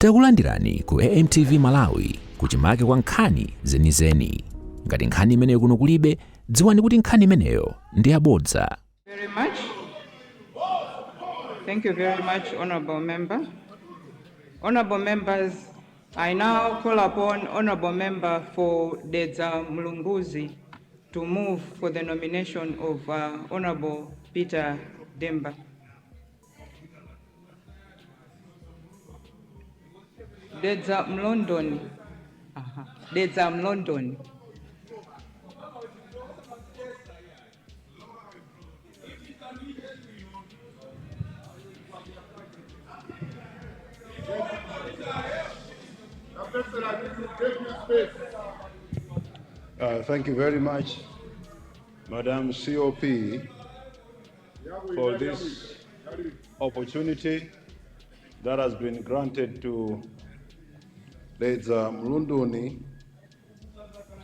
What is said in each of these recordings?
Takulandirani ku AMTV Malawi kuchimake kwa nkhani zenizeni. Ngati nkhani imeneyo kuno kulibe, dziwani kuti nkhani imeneyo ndi yabodza. Very much. Thank you very much, Honorable Member. Honorable Members, I now call upon Honorable Member for Dedza Mlunguzi to move for the nomination of Honorable Peter Demba. Dedza Mlondoni. Dedza Mlondoni. Thank you very much, Madam COP, for this opportunity that has been granted to Dedza Mlondoni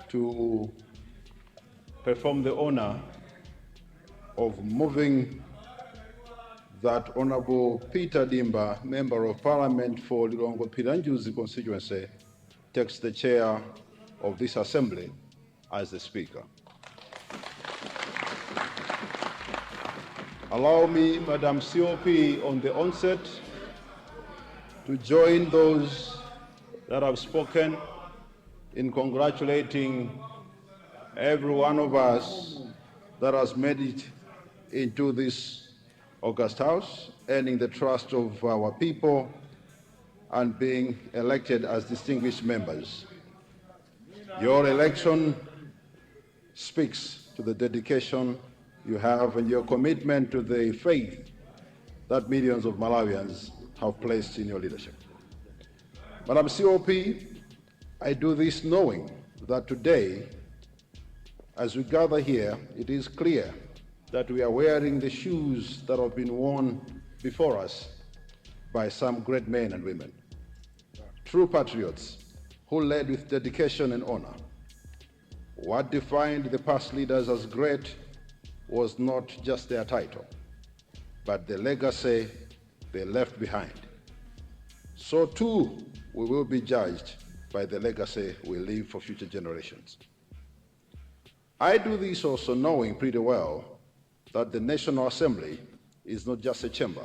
to perform the honor of moving that Honorable Peter Demba, Member of Parliament for Lilongwe Piranjuzi constituency, takes the chair of this assembly as the Speaker. Allow me, Madam COP, on the onset to join those that have spoken in congratulating every one of us that has made it into this august house, earning the trust of our people and being elected as distinguished members. Your election speaks to the dedication you have and your commitment to the faith that millions of Malawians have placed in your leadership. Madam COP, I do this knowing that today, as we gather here, it is clear that we are wearing the shoes that have been worn before us by some great men and women, true patriots who led with dedication and honor. What defined the past leaders as great was not just their title, but the legacy they left behind. So too, we will be judged by the legacy we leave for future generations. I do this also knowing pretty well that the National Assembly is not just a chamber.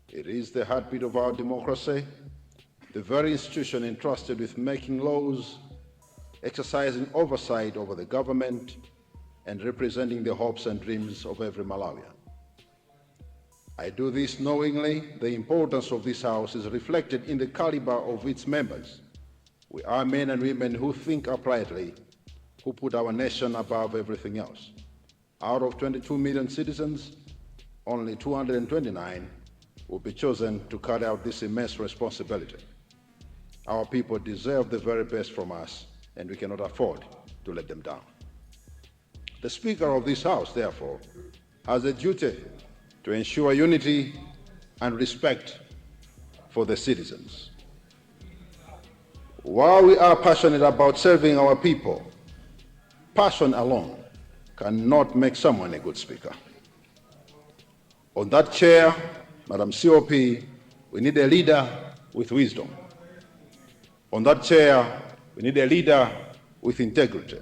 It is the heartbeat of our democracy, the very institution entrusted with making laws, exercising oversight over the government, and representing the hopes and dreams of every Malawian. I do this knowingly the importance of this House is reflected in the caliber of its members. We are men and women who think uprightly, who put our nation above everything else. Out of 22 million citizens, only 229 will be chosen to carry out this immense responsibility. Our people deserve the very best from us, and we cannot afford to let them down. The Speaker of this House, therefore, has a duty to ensure unity and respect for the citizens. While we are passionate about serving our people, passion alone cannot make someone a good speaker. On that chair, Madam COP, we need a leader with wisdom. On that chair, we need a leader with integrity.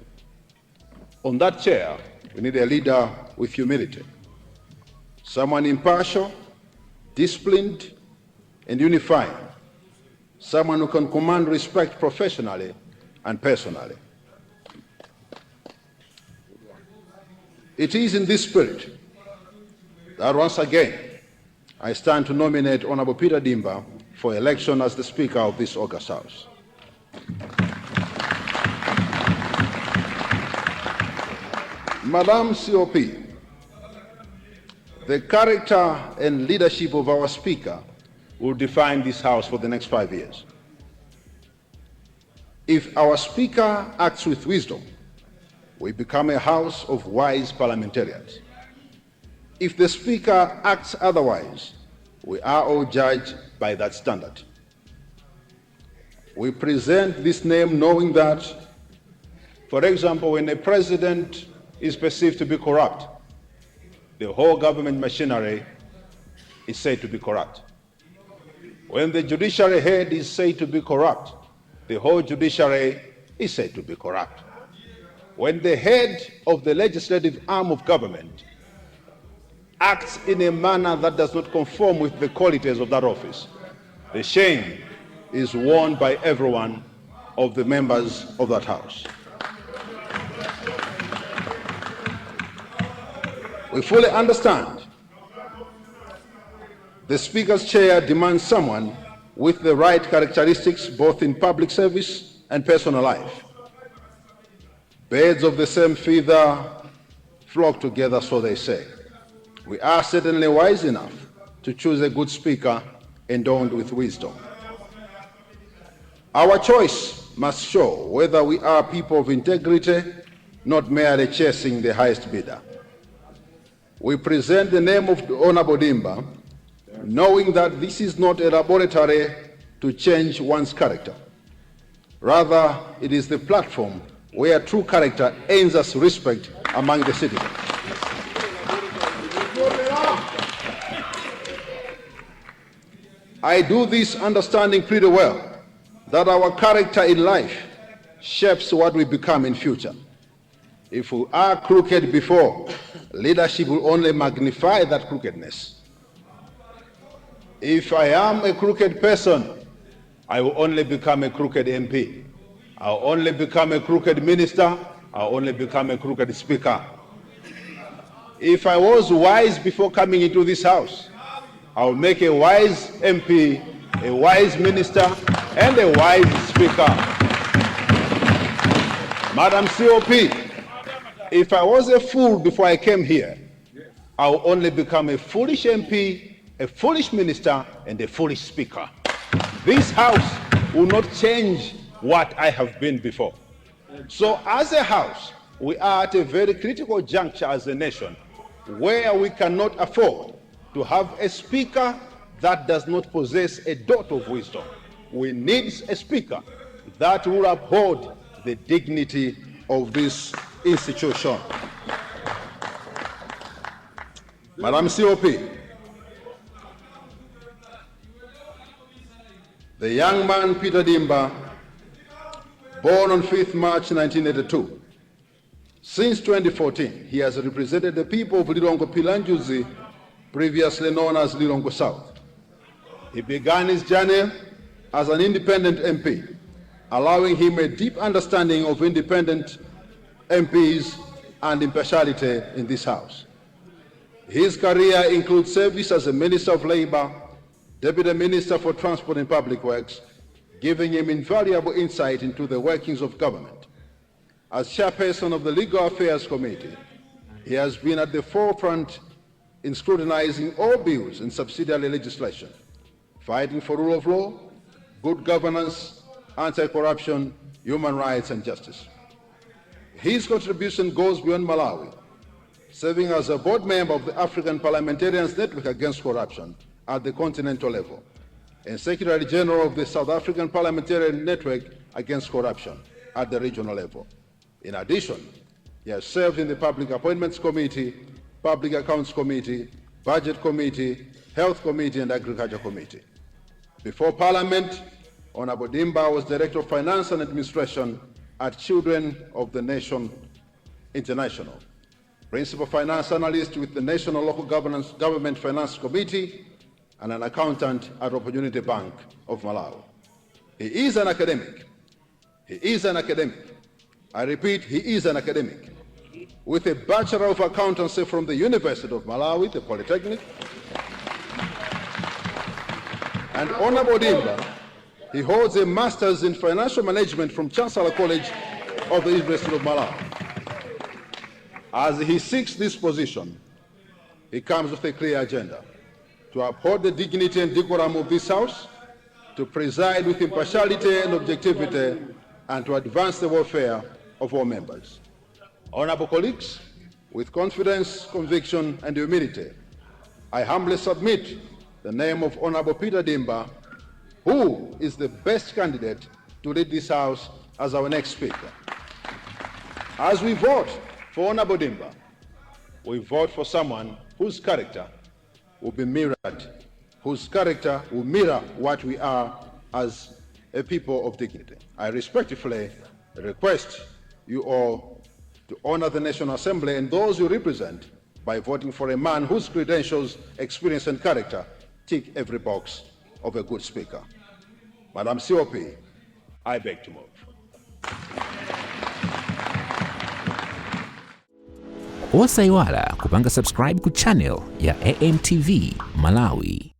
On that chair, we need a leader with humility. Someone impartial, disciplined, and unifying. Someone who can command respect professionally and personally. It is in this spirit that once again I stand to nominate Honorable Peter Demba for election as the Speaker of this august House. Madam COP, the character and leadership of our Speaker will define this House for the next 5 years. If our Speaker acts with wisdom, we become a House of wise parliamentarians. If the Speaker acts otherwise, we are all judged by that standard. We present this name knowing that, for example, when a president is perceived to be corrupt, the whole government machinery is said to be corrupt. When the judiciary head is said to be corrupt, the whole judiciary is said to be corrupt. When the head of the legislative arm of government acts in a manner that does not conform with the qualities of that office, the shame is worn by everyone of the members of that house. We fully understand the Speaker's chair demands someone with the right characteristics both in public service and personal life. Birds of the same feather flock together, so they say. We are certainly wise enough to choose a good speaker endowed with wisdom. Our choice must show whether we are people of integrity, not merely chasing the highest bidder. We present the name of Honorable Dimba, knowing that this is not a laboratory to change one's character. Rather, it is the platform where true character earns us respect among the citizens. I do this understanding pretty well that our character in life shapes what we become in future. If we are crooked before, leadership will only magnify that crookedness. If I am a crooked person, I will only become a crooked MP. I'll only become a crooked minister. I'll only become a crooked speaker. If I was wise before coming into this house, I'll make a wise MP, a wise minister, and a wise speaker. Madam COP, if I was a fool before I came here, I'll only become a foolish MP, a foolish minister, and a foolish speaker. This house will not change what I have been before. So as a house, we are at a very critical juncture as a nation where we cannot afford to have a speaker that does not possess a dot of wisdom. We need a speaker that will uphold the dignity of this institution. Madam COP, the young man Peter Dimba, born on 5th March 1982, since 2014, he has represented the people of Lilongwe Pilanjuzi, previously known as Lilongwe South. He began his journey as an independent MP, allowing him a deep understanding of independent MPs and impartiality in this House. His career includes service as a Minister of Labor, Deputy Minister for Transport and Public Works, giving him invaluable insight into the workings of government. As chairperson of the Legal Affairs Committee, he has been at the forefront in scrutinizing all bills and subsidiary legislation, fighting for rule of law, good governance, anti-corruption, human rights, and justice. His contribution goes beyond Malawi, serving as a board member of the African Parliamentarians Network Against Corruption at the continental level, and Secretary General of the South African Parliamentarian Network Against Corruption at the regional level. In addition, he has served in the Public Appointments Committee, Public Accounts Committee, Budget Committee, Health Committee, and Agriculture Committee. Before Parliament, Honorable Dimba was Director of Finance and Administration at Children of the Nation International, Principal Finance Analyst with the National Local Government Finance Committee, and an accountant at Opportunity Bank of Malawi. He is an academic. He is an academic. I repeat, he is an academic with a Bachelor of Accountancy from the University of Malawi, the Polytechnic. And Honorable Dimba, he holds a Master's in Financial Management from Chancellor College of the University of Malawi. As he seeks this position, he comes with a clear agenda: to uphold the dignity and decorum of this House, to preside with impartiality and objectivity, and to advance the welfare of all members. Honorable colleagues, with confidence, conviction, and humility, I humbly submit the name of Honorable Peter Dimba, who is the best candidate to lead this House as our next Speaker. As we vote for Honorable Dimba, we vote for someone whose character will be mirrored whose character will mirror what we are as a people of dignity. I respectfully request you all to honor the National Assembly and those you represent by voting for a man whose credentials, experience, and character tick every box of a good speaker. Madam COP, I beg to move. Osaiwala kupanga subscribe ku channel ya AMTV Malawi.